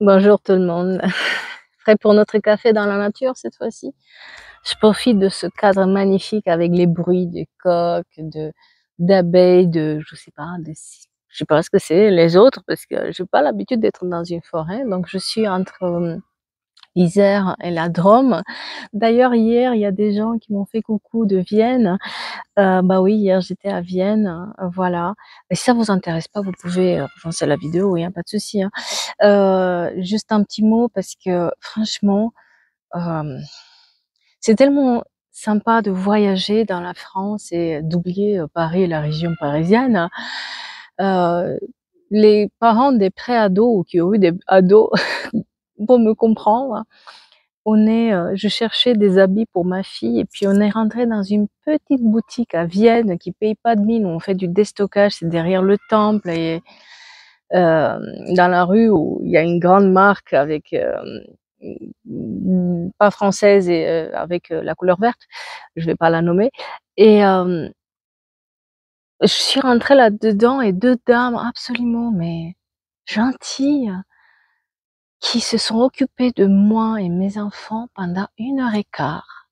Bonjour tout le monde. Prêt pour notre café dans la nature cette fois-ci? Je profite de ce cadre magnifique avec les bruits des coqs, d'abeilles, je sais pas, je sais pas ce que c'est les autres parce que j'ai pas l'habitude d'être dans une forêt. Donc je suis entre l'Isère et la Drôme. D'ailleurs hier, il y a des gens qui m'ont fait coucou de Vienne. Bah oui, hier j'étais à Vienne, voilà. Et si ça vous intéresse pas, vous pouvez relancer la vidéo, oui, hein, pas de souci, hein. Juste un petit mot parce que franchement, hem, c'est tellement sympa de voyager dans la France et d'oublier, Paris et la région parisienne. Heu, les parents des pré-ados ou qui ont eu des ados vont me comprendre. Je cherchais des habits pour ma fille et puis on est rentré dans une petite boutique à Vienne qui paye pas de mine, où on fait du déstockage, c'est derrière le temple et dans la rue où il y a une grande marque avec, pas française et avec, la couleur verte, je vais pas la nommer et je suis rentrée là-dedans et 2 dames absolument mais gentilles, qui se sont occupées de moi et mes enfants pendant 1 heure et quart,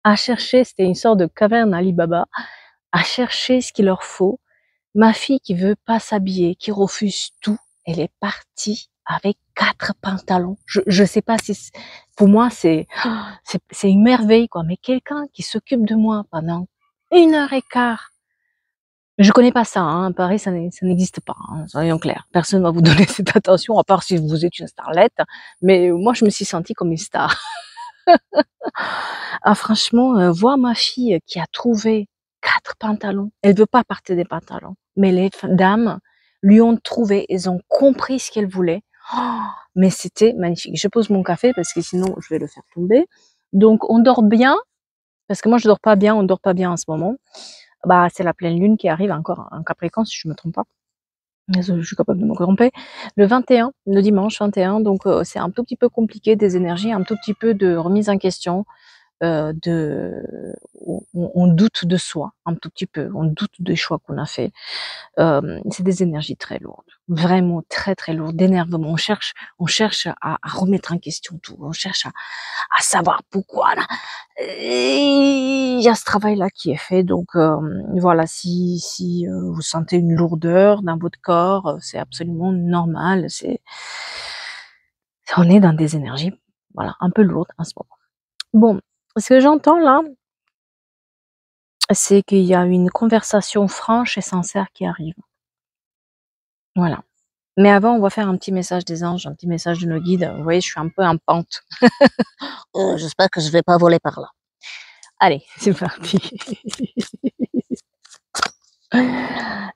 à chercher, c'était une sorte de caverne Ali Baba, à chercher ce qu'il leur faut. Ma fille qui veut pas s'habiller, qui refuse tout, elle est partie avec 4 pantalons. Je sais pas si pour moi c'est une merveille quoi, mais quelqu'un qui s'occupe de moi pendant 1 heure et quart. Je connais pas ça, hein, à Paris ça n'existe pas, hein, soyons clairs. Personne va vous donner cette attention à part si vous êtes une starlette, mais moi je me suis sentie comme une star. Ah franchement, voir ma fille qui a trouvé 4 pantalons, elle veut pas porter des pantalons, mais les dames lui ont trouvé, elles ont compris ce qu'elle voulait. Oh, mais c'était magnifique. Je pose mon café parce que sinon je vais le faire tomber. Donc on dort bien, parce que moi je dors pas bien, on dort pas bien en ce moment. Bah, c'est la pleine lune qui arrive encore en Capricorne si je me trompe pas. Désolée, je suis capable de me tromper. Le 21, le dimanche 21, donc c'est un tout petit peu compliqué, des énergies, un tout petit peu de remise en question, on doute de soi un tout petit peu, on doute des choix qu'on a fait. C'est des énergies très lourdes, vraiment très très lourdes, d'énervement. On cherche à remettre en question tout, on cherche à savoir pourquoi là. Et il y a ce travail-là qui est fait, donc voilà, si vous sentez une lourdeur dans votre corps, c'est absolument normal. On est dans des énergies, voilà, un peu lourdes en ce moment. Bon, ce que j'entends là, c'est qu'il y a une conversation franche et sincère qui arrive. Voilà. Mais avant, on va faire un petit message des anges, un petit message de nos guides. Vous voyez, je suis un peu en pente. J'espère que je vais pas voler par là. Allez, c'est parti.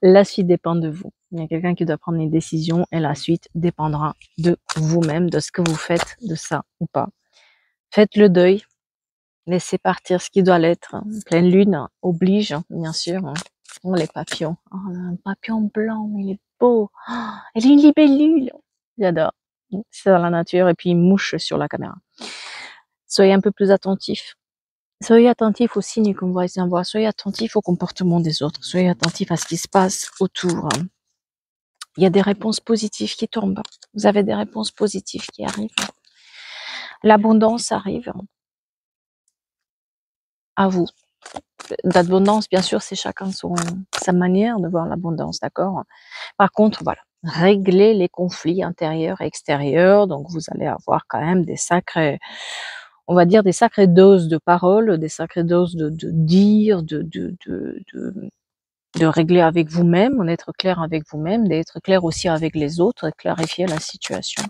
La suite dépend de vous. Il y a quelqu'un qui doit prendre une décision et la suite dépendra de vous-même, de ce que vous faites de ça ou pas. Faites le deuil, laissez partir ce qui doit l'être. Pleine lune oblige, bien sûr. Oh, les papillons. Oh, un papillon blanc, mais il est beau. Oh, elle est une libellule. J'adore. C'est dans la nature et puis il mouche sur la caméra. Soyez un peu plus attentifs. Soyez attentifs aux signes qu'on vous envoie. Soyez attentifs au comportement des autres. Soyez attentifs à ce qui se passe autour. Il y a des réponses positives qui tombent. Vous avez des réponses positives qui arrivent. L'abondance arrive à vous. L'abondance, bien sûr, c'est chacun sa manière de voir l'abondance, d'accord? Par contre, voilà, réglez les conflits intérieurs et extérieurs. Donc, vous allez avoir quand même des sacrées, on va dire, des sacrées doses de paroles, des sacrées doses de dire, de régler avec vous-même, d'être clair avec vous-même, d'être clair aussi avec les autres, et clarifier la situation.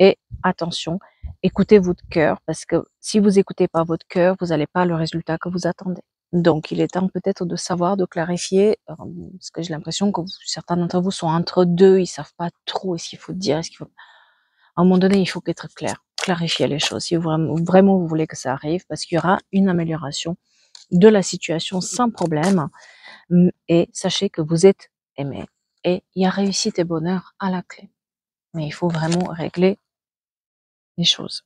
Et attention, écoutez votre cœur, parce que si vous écoutez pas votre cœur, vous n'allez pas le résultat que vous attendez. Donc, il est temps peut-être de savoir, de clarifier, parce que j'ai l'impression que certains d'entre vous sont entre deux, ils savent pas trop ce qu'il faut dire, est-ce qu'il faut. À un moment donné, il faut être clair, clarifier les choses. Si vraiment vous voulez que ça arrive, parce qu'il y aura une amélioration de la situation sans problème, et sachez que vous êtes aimé. Et il y a réussite et bonheur à la clé. Mais il faut vraiment régler les choses.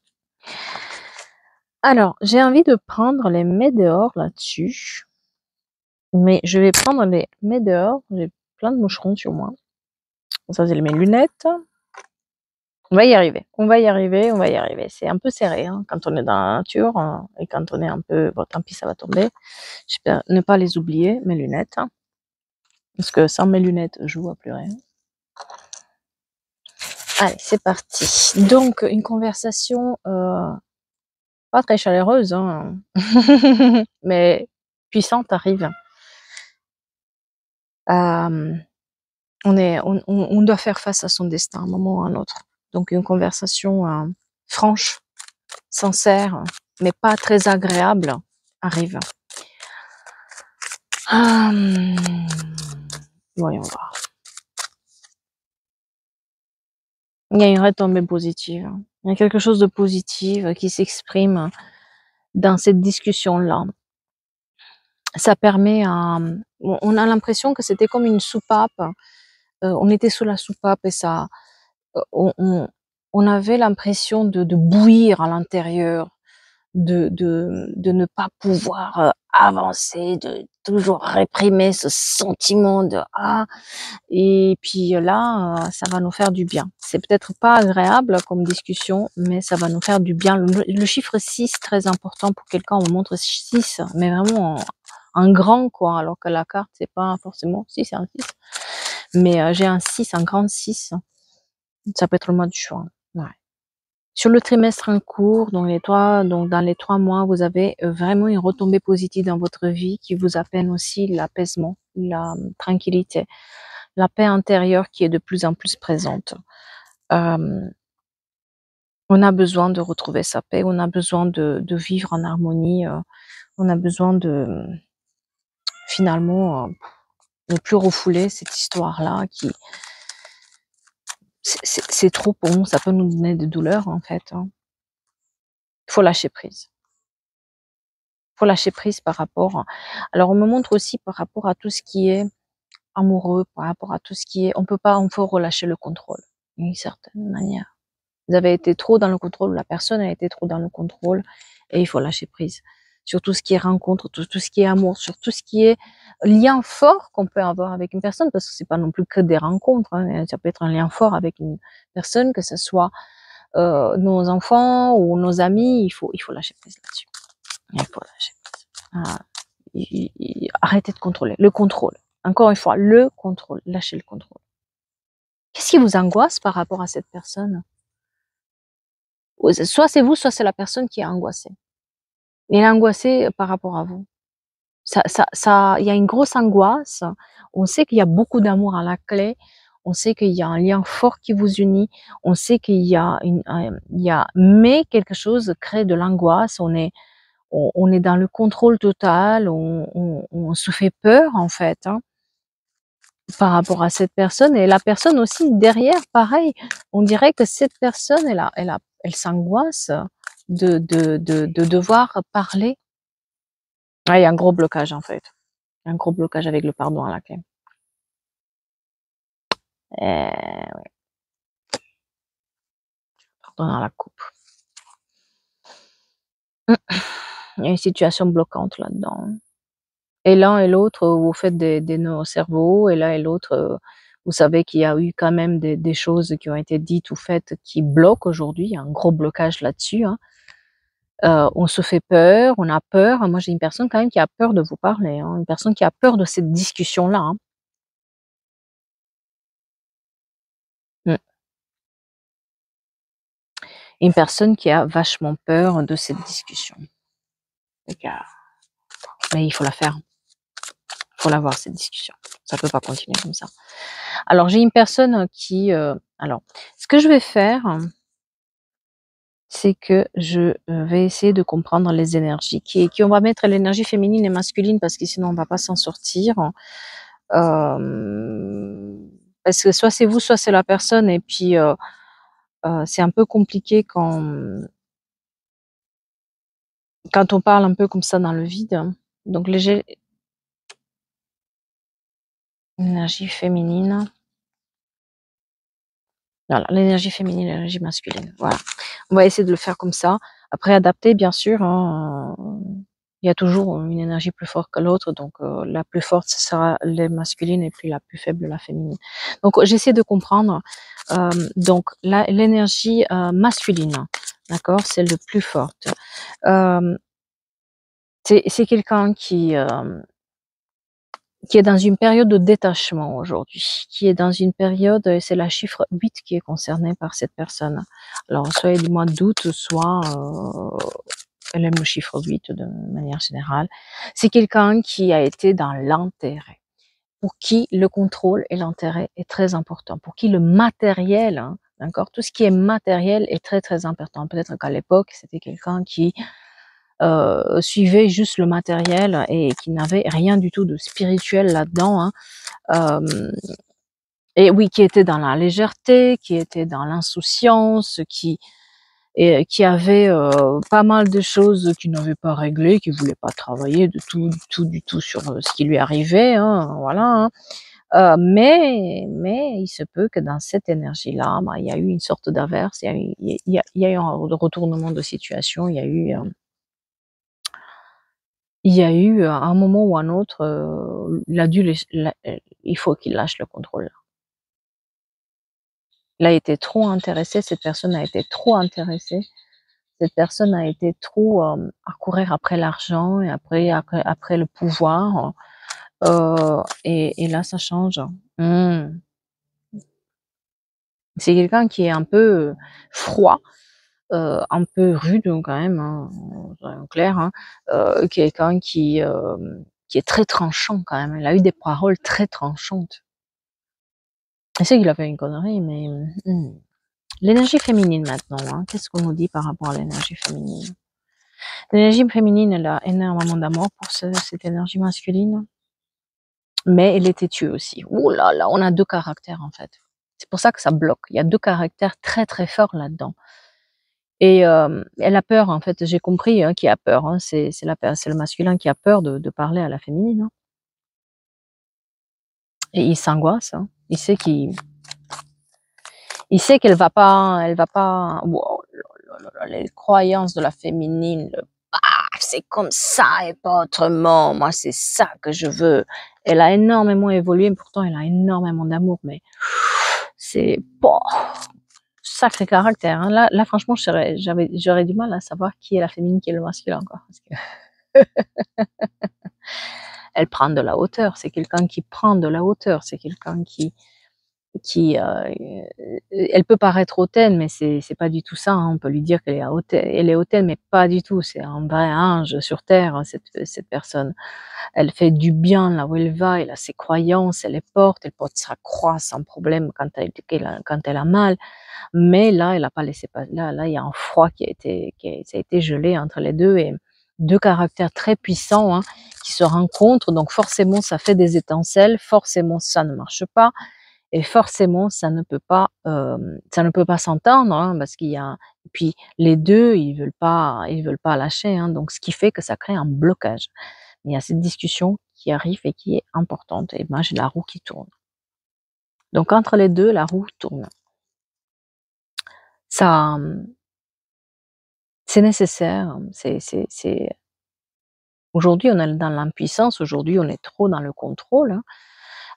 Alors, j'ai envie de prendre les météores là-dessus. Mais je vais prendre les météores. J'ai plein de moucherons sur moi. Ça, c'est mes lunettes. On va y arriver, on va y arriver, on va y arriver. C'est un peu serré hein, quand on est dans la nature et quand on est un peu... Bon, tant pis, ça va tomber. J'espère ne pas les oublier, mes lunettes. Hein, parce que sans mes lunettes, je vois plus rien. Allez, c'est parti. Donc, une conversation pas très chaleureuse, hein, mais puissante arrive. On doit faire face à son destin à un moment ou à un autre. Donc, une conversation franche, sincère, mais pas très agréable arrive. Voyons voir. Il y a une retombée positive. Il y a quelque chose de positif qui s'exprime dans cette discussion-là. Ça permet à... On a l'impression que c'était comme une soupape. On était sous la soupape et ça... On avait l'impression de bouillir à l'intérieur, de ne pas pouvoir avancer, de toujours réprimer ce sentiment de ah, et puis là ça va nous faire du bien. C'est peut-être pas agréable comme discussion, mais ça va nous faire du bien. Le chiffre 6 très important pour quelqu'un, on montre 6 mais vraiment en grand quoi, alors que la carte c'est pas forcément 6, c'est un 6, mais j'ai un 6, un grand 6, ça peut être le mois du juin. Ouais. Sur le trimestre en cours, donc dans les 3 mois, vous avez vraiment une retombée positive dans votre vie qui vous appelle aussi l'apaisement, la tranquillité, la paix intérieure qui est de plus en plus présente. On a besoin de retrouver sa paix, on a besoin de vivre en harmonie, on a besoin de finalement ne plus refouler cette histoire-là qui c'est trop pour nous, ça peut nous donner des douleurs en fait. Hein. Il faut lâcher prise. Faut lâcher prise par rapport. Alors on me montre aussi par rapport à tout ce qui est amoureux, par rapport à tout ce qui est, on faut relâcher le contrôle d'une certaine manière. Vous avez été trop dans le contrôle, la personne a été trop dans le contrôle et il faut lâcher prise sur tout ce qui est rencontre, tout ce qui est amour, sur tout ce qui est lien fort qu'on peut avoir avec une personne, parce que c'est pas non plus que des rencontres, hein, ça peut être un lien fort avec une personne, que ce soit nos enfants ou nos amis, il faut lâcher prise là-dessus. Il faut lâcher prise. Arrêtez de contrôler. Le contrôle. Encore une fois, le contrôle. Lâchez le contrôle. Qu'est-ce qui vous angoisse par rapport à cette personne? Soit c'est vous, soit c'est la personne qui est angoissée. Elle est angoissée par rapport à vous. Il y a une grosse angoisse. On sait qu'il y a beaucoup d'amour à la clé. On sait qu'il y a un lien fort qui vous unit. On sait qu'il y a mais quelque chose crée de l'angoisse. On est dans le contrôle total. On se fait peur en fait. Hein, par rapport à cette personne, et la personne aussi derrière, pareil, on dirait que cette personne, elle s'angoisse de devoir parler. Ah, il y a un gros blocage en fait, un gros blocage avec le pardon à la clé. Ouais. Pardon à la coupe. Il y a une situation bloquante là-dedans. Et l'un et l'autre, vous faites des nœuds au cerveau, et l'un et l'autre, vous savez qu'il y a eu quand même des choses qui ont été dites ou faites qui bloquent aujourd'hui. Il y a un gros blocage là-dessus. Hein. On se fait peur, on a peur. Moi, j'ai une personne quand même qui a peur de vous parler, hein, une personne qui a peur de cette discussion-là. Hein. Mmh. Une personne qui a vachement peur de cette discussion. Mais il faut la faire. Il faut l'avoir cette discussion. Ça peut pas continuer comme ça. Alors j'ai une personne qui, alors ce que je vais faire, c'est que je vais essayer de comprendre les énergies qui on va mettre l'énergie féminine et masculine parce que sinon on va pas s'en sortir. Parce que soit c'est vous, soit c'est la personne et puis c'est un peu compliqué quand on parle un peu comme ça dans le vide. Donc l'énergie féminine. Voilà, l'énergie féminine, l'énergie masculine. Voilà. On va essayer de le faire comme ça. Après, adapter, bien sûr. Hein, Il y a toujours une énergie plus forte que l'autre, donc la plus forte, ce sera la masculine et puis la plus faible, la féminine. Donc j'essaie de comprendre, donc l'énergie masculine, d'accord, c'est le plus forte. C'est quelqu'un qui est dans une période de détachement aujourd'hui, qui est dans une période, c'est la chiffre 8 qui est concernée par cette personne. Alors, soit elle est du mois d'août, soit elle aime le chiffre 8 de manière générale. C'est quelqu'un qui a été dans l'intérêt, pour qui le contrôle et l'intérêt est très important, pour qui le matériel, hein, d'accord, tout ce qui est matériel est très très important. Peut-être qu'à l'époque, c'était quelqu'un qui suivait juste le matériel et qui n'avait rien du tout de spirituel là-dedans, hein. Et oui, qui était dans la légèreté, qui était dans l'insouciance, qui avait pas mal de choses qu'il n'avait pas réglées, qui voulait pas travailler du tout sur ce qui lui arrivait, hein, voilà, hein. Mais il se peut que dans cette énergie-là, bah, il y a eu une sorte d'averse, il y a eu un retournement de situation, il y a eu à un moment ou un autre, il a dû il faut qu'il lâche le contrôle. Il a été trop intéressé, cette personne a été trop intéressée, cette personne a été trop à courir après l'argent et après le pouvoir, et là ça change. Mmh. C'est quelqu'un qui est un peu froid, un peu rude quand même, hein, soyons clairs, hein, quelqu'un qui est très tranchant quand même. Il a eu des paroles très tranchantes. Je sais qu'il a fait une connerie, mais l'énergie féminine maintenant, hein, qu'est-ce qu'on nous dit par rapport à l'énergie féminine? L'énergie féminine, elle a énormément d'amour pour cette énergie masculine, mais elle est têtue aussi. Ouh là là, on a 2 caractères en fait. C'est pour ça que ça bloque. Il y a 2 caractères très, très forts là-dedans et elle a peur en fait, j'ai compris, hein, qui a peur, hein. C'est le masculin qui a peur de parler à la féminine, hein, et il s'angoisse, hein. Il sait elle va pas waouh là là là, les croyances de la féminine, c'est comme ça et pas autrement. Moi, c'est ça que je veux. Elle a énormément évolué, pourtant elle a énormément d'amour, mais c'est pas sacré caractère, hein. Là, franchement, j'aurais du mal à savoir qui est la féminine, qui est le masculin, quoi. Parce que elle prend de la hauteur. C'est quelqu'un qui prend de la hauteur. C'est quelqu'un qui elle peut paraître hautaine, mais c'est pas du tout ça, hein. On peut lui dire qu'elle est hautaine, elle est hautaine, mais pas du tout. C'est un vrai ange sur terre, hein, cette personne. Elle fait du bien là où elle va, elle a ses croyances, elle porte sa croix sans problème quand elle a mal. Mais là, elle a pas laissé pas là, il y a un froid ça a été gelé entre les 2 et 2 caractères très puissants, hein, qui se rencontrent. Donc forcément, ça fait des étincelles, forcément ça ne marche pas et forcément ça ne peut pas s'entendre, hein, parce qu'il y a et puis les 2 ils veulent pas lâcher, hein, donc ce qui fait que ça crée un blocage. Il y a cette discussion qui arrive et qui est importante et moi j'ai la roue qui tourne. Donc entre les 2 la roue tourne. Ça, c'est nécessaire, c'est aujourd'hui on est dans l'impuissance, aujourd'hui on est trop dans le contrôle, hein,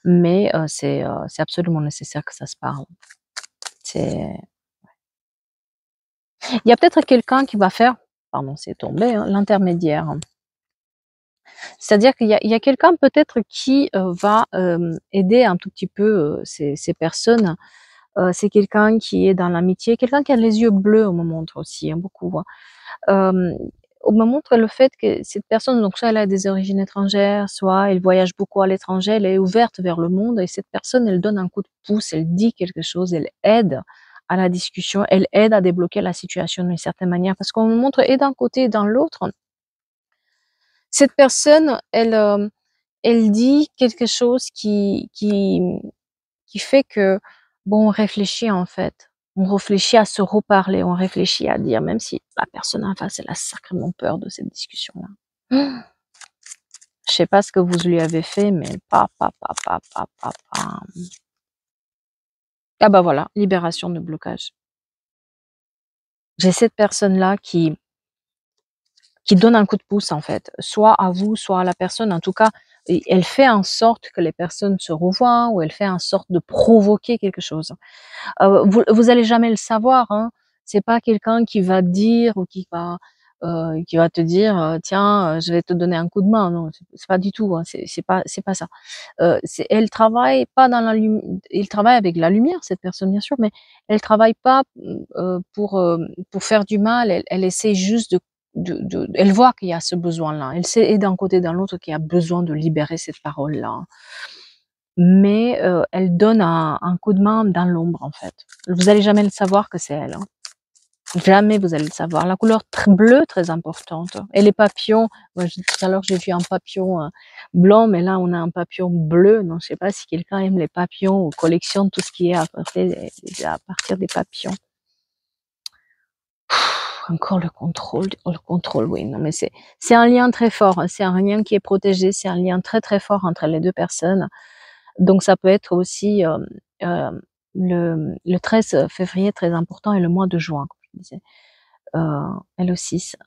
mais c'est absolument nécessaire que ça se parle. C'est il y a peut-être quelqu'un qui va faire, pardon, c'est tombé, hein, l'intermédiaire. C'est-à-dire qu'il y a quelqu'un peut-être qui, va, aider un tout petit peu, ces personnes. C'est quelqu'un qui est dans l'amitié, quelqu'un qui a les yeux bleus, on me montre aussi, hein, beaucoup, hein. Hem, on me montre le fait que cette personne, donc soit elle a des origines étrangères, soit elle voyage beaucoup à l'étranger, elle est ouverte vers le monde et cette personne, elle donne un coup de pouce, elle dit quelque chose, elle aide à la discussion, elle aide à débloquer la situation d'une certaine manière. Parce qu'on me montre et d'un côté et dans l'autre, cette personne, elle dit quelque chose qui fait que, bon, on réfléchit en fait. On réfléchit à se reparler, on réfléchit à dire, même si la personne en face, elle a sacrément peur de cette discussion-là. Je sais pas ce que vous lui avez fait, mais pa. Ah bah voilà, libération de blocage. J'ai cette personne-là qui donne un coup de pouce en fait, soit à vous, soit à la personne. En tout cas, elle fait en sorte que les personnes se revoient ou elle fait en sorte de provoquer quelque chose. Vous allez jamais le savoir, hein. C'est pas quelqu'un qui va dire ou qui va te dire, «Tiens, je vais te donner un coup de main». Non, c'est pas du tout, hein, c'est pas ça. Elle travaille pas dans la lum il travaille avec la lumière, cette personne, bien sûr, mais elle travaille pas, pour faire du mal. Elle essaie juste de elle voit qu'il y a ce besoin-là. Elle sait et d'un côté et d'un l'autre qu'il y a besoin de libérer cette parole-là. Mais elle donne un coup de main dans l'ombre, en fait. Vous allez jamais le savoir que c'est elle, hein. Jamais vous allez le savoir. La couleur bleue, très importante. Et les papillons, moi, tout à l'heure, j'ai vu un papillon blanc, mais là, on a un papillon bleu. Donc, je sais pas si quelqu'un aime les papillons ou collectionne tout ce qui est à partir des papillons. Encore le contrôle, oh, le contrôle, oui, non, mais c'est un lien très fort, hein. C'est un lien qui est protégé, c'est un lien très, très fort entre les 2 personnes. Donc ça peut être aussi, le 13 février très important et le mois de juin, comme je disais, et le 6.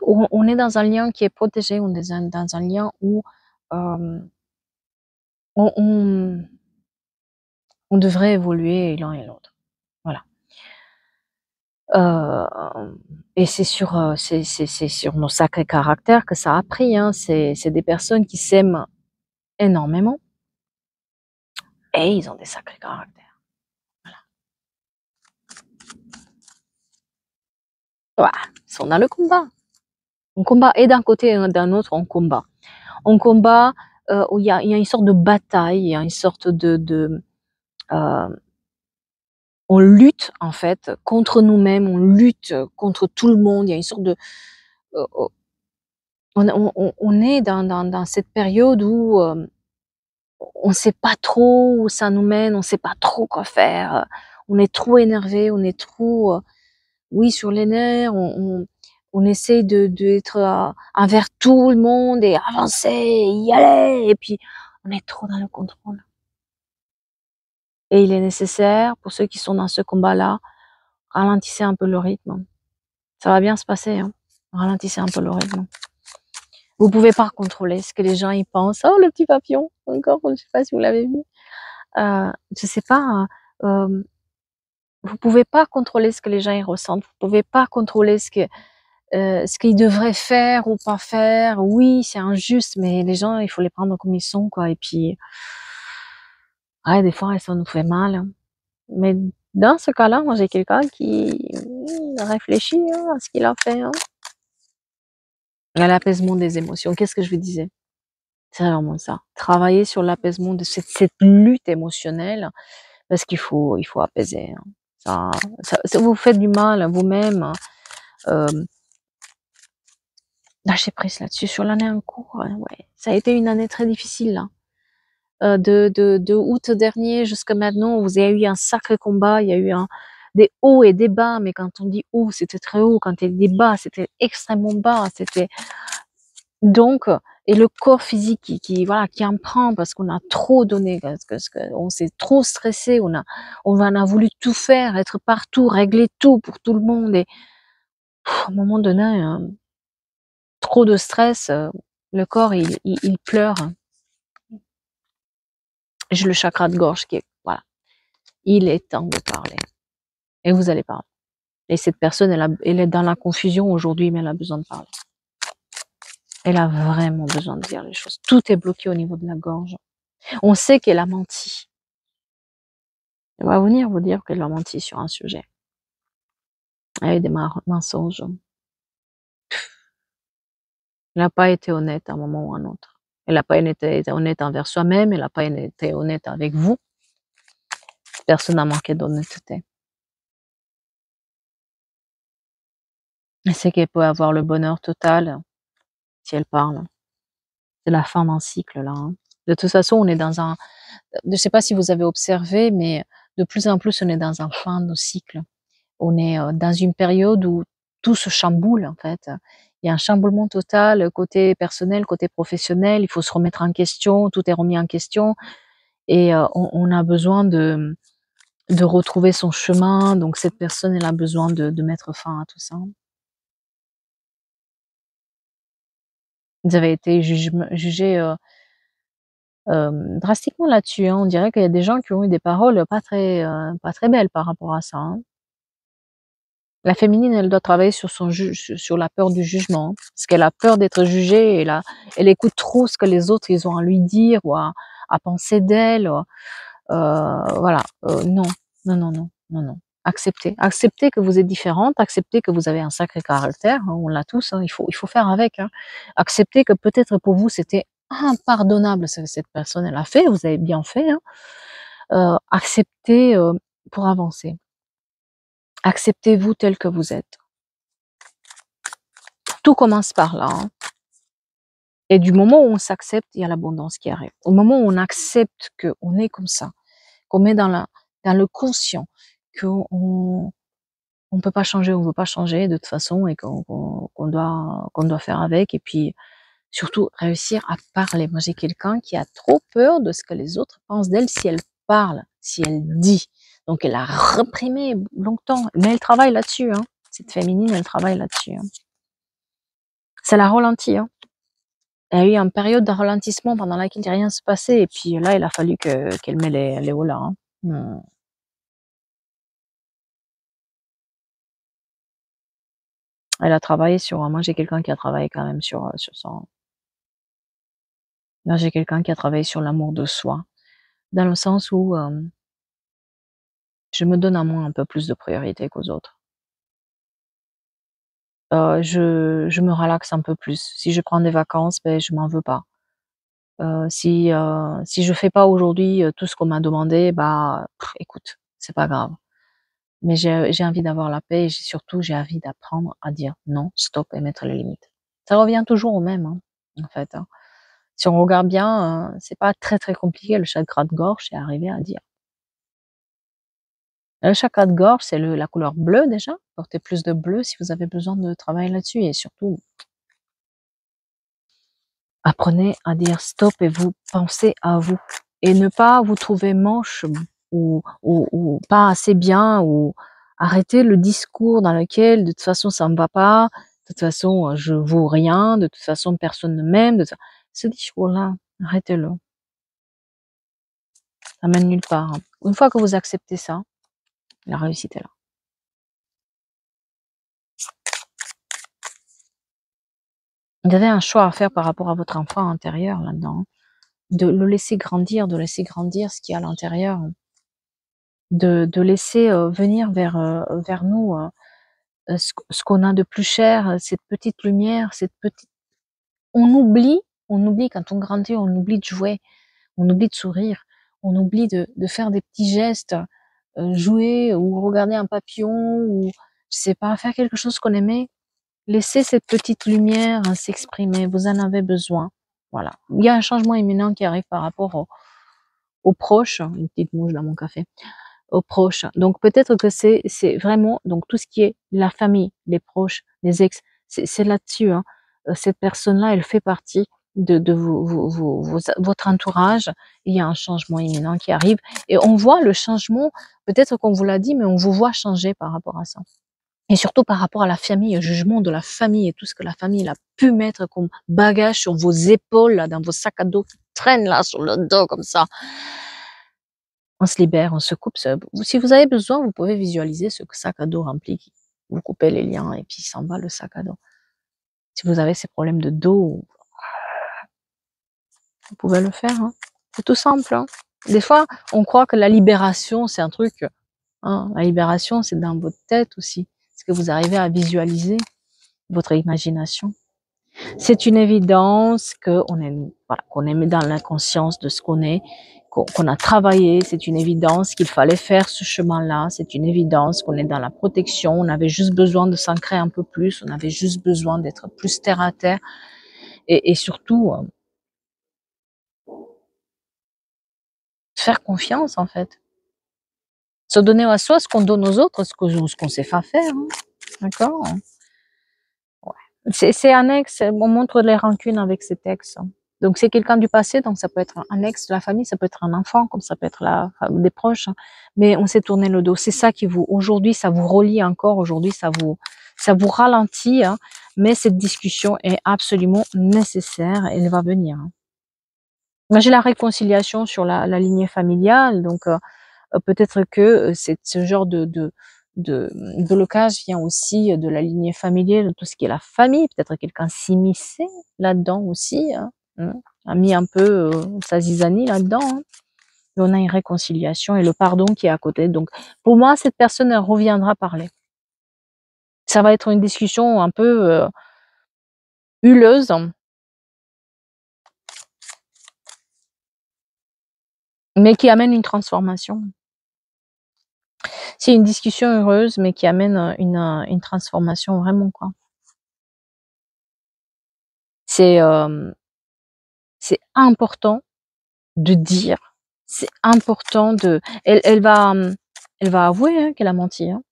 On est dans un lien qui est protégé, on est dans un lien où, hem, on on devrait évoluer l'un et l'autre. Voilà. Et c'est sur, c'est sur nos sacrés caractères que ça a pris, hein. C'est des personnes qui s'aiment énormément et ils ont des sacrés caractères. Voilà. On a le combat. On combat et d'un côté et d'un autre, on combat. On combat, où il y a une sorte de bataille, il y a une sorte heu, on lutte en fait contre nous-mêmes, on lutte contre tout le monde. Il y a une sorte de, heu, on est dans cette période où, on sait pas trop où ça nous mène, on sait pas trop quoi faire, on est trop énervé, on est trop, oui, sur les nerfs, on essaie d'être, envers tout le monde et avancer, y aller et puis on est trop dans le contrôle et il est nécessaire pour ceux qui sont dans ce combat-là, ralentissez un peu le rythme. Ça va bien se passer, hein. Ralentissez un peu le rythme. Vous pouvez pas contrôler ce que les gens y pensent. «Oh le petit papillon!» encore, je sais pas si vous l'avez vu. Je sais pas, vous pouvez pas contrôler ce que les gens y ressentent. Vous pouvez pas contrôler ce qu'ils devraient faire ou pas faire. Oui, c'est injuste, mais les gens, il faut les prendre comme ils sont, quoi. Et puis, ouais, des fois, ça nous fait mal, hein. Mais dans ce cas-là, moi, j'ai quelqu'un qui réfléchit hein, à ce qu'il a fait. Hein. À l'apaisement des émotions. Qu'est-ce que je vous disais? C'est vraiment ça. Travailler sur l'apaisement de cette lutte émotionnelle, parce il faut apaiser. Hein. Ça vous fait du mal à vous-même. Hein. Euh, Lâcher prise là-dessus. Sur l'année en cours, ouais, ça a été une année très difficile là. De août dernier jusqu'à maintenant, vous avez eu un sacré combat, il y a eu des hauts et des bas, mais quand on dit haut, c'était très haut, quand il y a des bas, c'était extrêmement bas, c'était donc et le corps physique voilà, qui en prend parce qu'on a trop donné, parce que on s'est trop stressé, on en a voulu tout faire, être partout, régler tout pour tout le monde et à un moment donné, trop de stress, le corps il pleure. J'ai le chakra de gorge qui est voilà, il est temps de parler et vous allez parler et cette personne elle est dans la confusion aujourd'hui, mais elle a besoin de parler. Elle a vraiment besoin de dire les choses. Tout est bloqué au niveau de la gorge. On sait qu'elle a menti. Elle va venir vous dire qu'elle a menti sur un sujet. Elle a eu des mensonges. Elle n'a pas été honnête à un moment ou à un autre. Elle n'a pas été honnête envers soi-même, elle n'a pas été honnête avec vous. Personne n'a manqué d'honnêteté. Elle sait qu'elle peut avoir le bonheur total si elle parle. C'est la fin d'un cycle là, hein. De toute façon, on est dans un je sais pas si vous avez observé, mais de plus en plus, on est dans un fin de cycle. On est, dans une période où tout se chamboule en fait. Il y a un chamboulement total, côté personnel, côté professionnel, il faut se remettre en question, tout est remis en question et on a besoin de retrouver son chemin, donc cette personne, elle a besoin de mettre fin à tout ça. Vous avez été jugé drastiquement là-dessus, hein. On dirait qu'il y a des gens qui ont eu des paroles pas très belles par rapport à ça, hein. La féminine, elle doit travailler sur sur la peur du jugement, hein, parce qu'elle a peur d'être jugée et là, elle écoute trop ce que les autres, ils ont à lui dire ou à penser d'elle, voilà, non, non, non, non, non, non. Acceptez que vous êtes différente, acceptez que vous avez un sacré caractère, hein, on l'a tous, hein, il faut faire avec, hein. Acceptez que peut-être pour vous, c'était impardonnable ce que cette personne, elle a fait, vous avez bien fait, hein. Acceptez, pour avancer. Acceptez-vous tel que vous êtes. Tout commence par là, hein. Et du moment où on s'accepte, il y a l'abondance qui arrive. Au moment où on accepte qu'on est comme ça, qu'on met dans le conscient, qu'on on peut pas changer, on veut pas changer de toute façon et qu'on doit faire avec et puis surtout réussir à parler. Moi, j'ai quelqu'un qui a trop peur de ce que les autres pensent d'elle si elle parle, si elle dit. Donc elle a reprimé longtemps, mais elle travaille là-dessus, hein. Cette féminine, elle travaille là-dessus, hein. Ça l'a ralenti, hein. Elle a eu une période de ralentissement pendant laquelle rien se passait et puis là, il a fallu qu'elle met les holà, hein. Mmh. Elle a travaillé sur moi j'ai quelqu'un qui a travaillé quand même sur son là, j'ai quelqu'un qui a travaillé sur l'amour de soi, dans le sens où, je me donne à moi un peu plus de priorité qu'aux autres. Je me relaxe un peu plus. Si je prends des vacances, ben je m'en veux pas. Si je fais pas aujourd'hui, tout ce qu'on m'a demandé, bah, écoute, c'est pas grave. Mais j'ai envie d'avoir la paix et j'ai envie d'apprendre à dire non, stop et mettre les limites. Ça revient toujours au même, hein, en fait, hein. Si on regarde bien, c'est pas très, très compliqué le chakra de gorge, c'est arriver à dire. Le chakra de gorge, c'est la couleur bleue déjà. Portez plus de bleu si vous avez besoin de travailler là-dessus et surtout, apprenez à dire stop et vous pensez à vous et ne pas vous trouver moche ou pas assez bien ou arrêtez le discours dans lequel de toute façon ça me va pas, de toute façon je vaux rien, de toute façon personne ne m'aime, ce discours-là, arrêtez-le, ça mène nulle part, hein. Une fois que vous acceptez ça, la réussite est là. Vous avez un choix à faire par rapport à votre enfant intérieur là-dedans, hein. De le laisser grandir, de laisser grandir ce qu'il y a à l'intérieur, de laisser, venir vers nous, ce qu'on a de plus cher, cette petite lumière, cette petite on oublie quand on grandit, on oublie de jouer, on oublie de sourire, on oublie de faire des petits gestes, jouer ou regarder un papillon ou je sais pas, faire quelque chose qu'on aimait. Laissez cette petite lumière, s'exprimer, vous en avez besoin. Voilà. Il y a un changement imminent qui arrive par rapport aux proches, une petite mouche dans mon café, aux proches. Donc peut-être que c'est vraiment donc tout ce qui est la famille, les proches, les ex, c'est là-dessus, hein. Cette personne-là, elle fait partie de votre entourage. Il y a un changement imminent qui arrive et on voit le changement, peut-être qu'on vous l'a dit, mais on vous voit changer par rapport à ça. Et surtout par rapport à la famille, au jugement de la famille et tout ce que la famille elle a pu mettre comme bagage sur vos épaules, là, dans vos sacs à dos qui traînent là sur le dos comme ça. On se libère, on se coupe. Si vous avez besoin, vous pouvez visualiser ce sac à dos rempli. Vous coupez les liens et puis il s'en va le sac à dos. Si vous avez ces problèmes de dos, vous pouvez le faire, hein. C'est tout simple, hein. Des fois, on croit que la libération, c'est un truc, hein. La libération, c'est dans votre tête aussi. Est-ce que vous arrivez à visualiser votre imagination? C'est une évidence qu'on est, voilà, qu'on est dans la conscience de ce qu'on est, qu'on a travaillé. C'est une évidence qu'il fallait faire ce chemin-là. C'est une évidence qu'on est dans la protection. On avait juste besoin de s'ancrer un peu plus. On avait juste besoin d'être plus terre à terre. Et surtout, faire confiance, en fait. Se donner à soi ce qu'on donne aux autres, ce qu'on sait pas faire, hein. D'accord? C'est un ex, on montre les rancunes avec cet ex. Donc c'est quelqu'un du passé, donc ça peut être un ex de la famille, ça peut être un enfant, comme ça peut être des proches, hein. Mais on s'est tourné le dos. C'est ça qui vous, aujourd'hui, ça vous relie encore, aujourd'hui, ça vous ralentit, hein. mais cette discussion est absolument nécessaire, elle va venir, hein. Moi, j'ai la réconciliation sur la lignée familiale, donc peut-être que c'est ce genre de blocage vient aussi de la lignée familiale, de tout ce qui est la famille. Peut-être quelqu'un s'immisçait là-dedans aussi, hein, a mis un peu sa zizanie là-dedans, hein. Et on a une réconciliation et le pardon qui est à côté. Donc, pour moi, cette personne, elle reviendra parler. Ça va être une discussion un peu huleuse, mais qui amène une transformation. C'est une discussion heureuse, mais qui amène une transformation vraiment, quoi. C'est c'est important de dire, c'est important de elle va avouer, hein, qu'elle a menti, hein.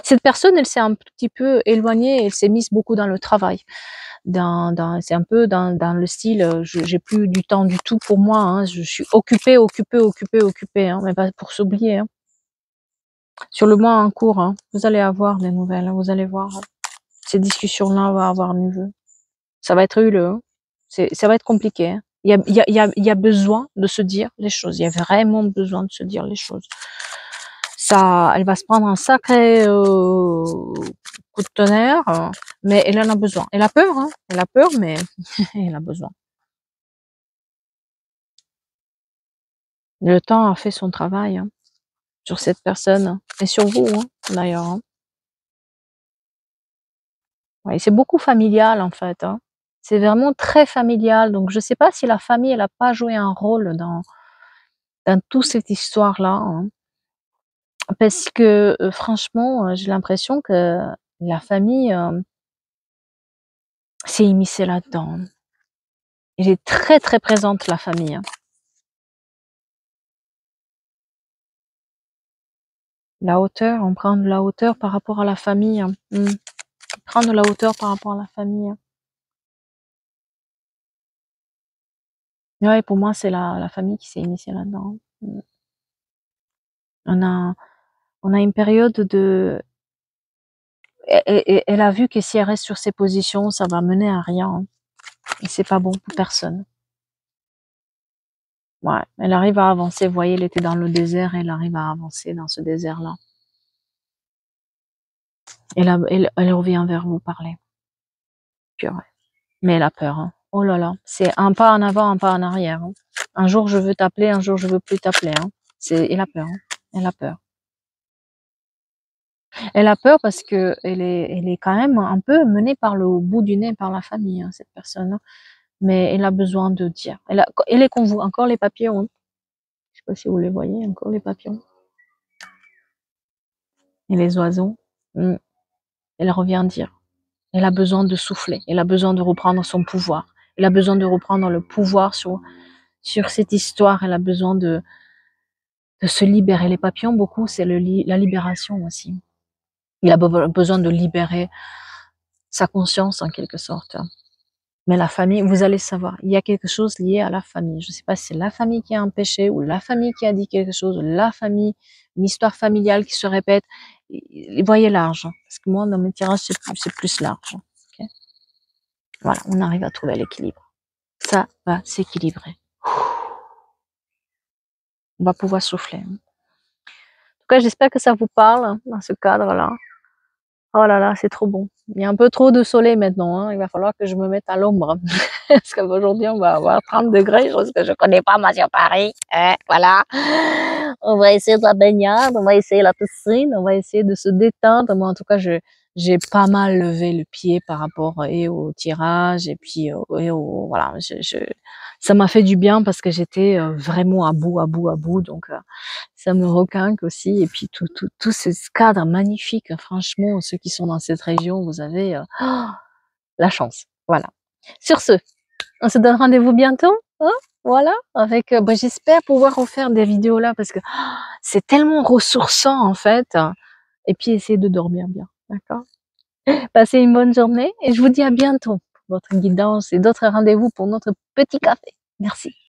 Cette personne, elle s'est un petit peu éloignée, elle s'est mise beaucoup dans le travail. C'est un peu dans le style, je j'ai plus du temps du tout pour moi, hein, je suis occupée, occupée, occupée, occupée, hein, mais pas pour s'oublier, hein. Sur le mois en cours, hein, vous allez avoir des nouvelles, hein, vous allez voir, hein. Ces discussions-là vont avoir lieu. Ça va être houleux, hein. Ça va être compliqué, hein. Il y a besoin de se dire les choses. Il y a vraiment besoin de se dire les choses. Ça, elle va se prendre un sacré coup de tonnerre, mais elle en a besoin. Elle a peur, hein. Elle a peur, mais elle a besoin. Le temps a fait son travail, hein, sur cette personne et sur vous, hein, d'ailleurs, hein. Ouais, c'est beaucoup familial en fait, hein. C'est vraiment très familial. Donc je sais pas si la famille, elle a pas joué un rôle dans toute cette histoire-là, hein. Parce que, franchement, j'ai l'impression que la famille, s'est immiscée là-dedans. Elle est très, très présente la famille, hein. La hauteur, on prend de la hauteur par rapport à la famille, hein. Prendre de la hauteur par rapport à la famille, hein. Ouais, pour moi, c'est la famille qui s'est immiscée là-dedans. On a on a une période de elle a vu que si elle reste sur ses positions, ça va mener à rien, hein, et c'est pas bon pour personne. Ouais, elle arrive à avancer. Vous voyez, elle était dans le désert, elle arrive à avancer dans ce désert-là. Elle revient vers vous parler. Purée. Mais elle a peur, hein. Oh là là, c'est un pas en avant, un pas en arrière, hein. Un jour je veux t'appeler, un jour je veux plus t'appeler, hein. Elle a peur, hein. Elle a peur. Elle a peur parce que elle est quand même un peu menée par le bout du nez par la famille, hein, cette personne, hein. Mais elle a besoin de dire. Elle est comme vous, encore les papillons, hein. Je sais pas si vous les voyez, encore les papillons. Et les oiseaux. Mm. Elle revient dire. Elle a besoin de souffler. Elle a besoin de reprendre son pouvoir. Elle a besoin de reprendre le pouvoir sur cette histoire. Elle a besoin de se libérer. Les papillons, beaucoup, c'est la libération aussi. Il a besoin de libérer sa conscience en quelque sorte. Mais la famille, vous allez savoir, il y a quelque chose lié à la famille. Je ne sais pas si c'est la famille qui a empêché ou la famille qui a dit quelque chose, la famille, une histoire familiale qui se répète. Voyez large, hein, parce que moi, dans mes tirages, c'est plus large. Okay, voilà, on arrive à trouver l'équilibre. Ça va s'équilibrer. On va pouvoir souffler. En tout cas, j'espère que ça vous parle, hein, dans ce cadre-là. Oh là là, c'est trop bon. Il y a un peu trop de soleil maintenant, hein. Il va falloir que je me mette à l'ombre. Parce qu'aujourd'hui, on va avoir 30 degrés, chose que je connais pas, moi, sur Paris. Voilà. On va essayer de la baignade, on va essayer la piscine, on va essayer de se détendre. Moi, en tout cas, j'ai pas mal levé le pied par rapport et au tirage et puis voilà. Ça m'a fait du bien parce que j'étais vraiment à bout, à bout, à bout. Donc, ça me requinque aussi. Et puis tout ce cadre magnifique, franchement, ceux qui sont dans cette région, vous avez la chance. Voilà. Sur ce, on se donne rendez-vous bientôt, hein, voilà, avec, j'espère pouvoir refaire des vidéos là parce que c'est tellement ressourçant en fait, hein. Et puis essayer de dormir bien, d'accord? Passez une bonne journée et je vous dis à bientôt pour d'autres guidances et d'autres rendez-vous pour notre petit café. Merci.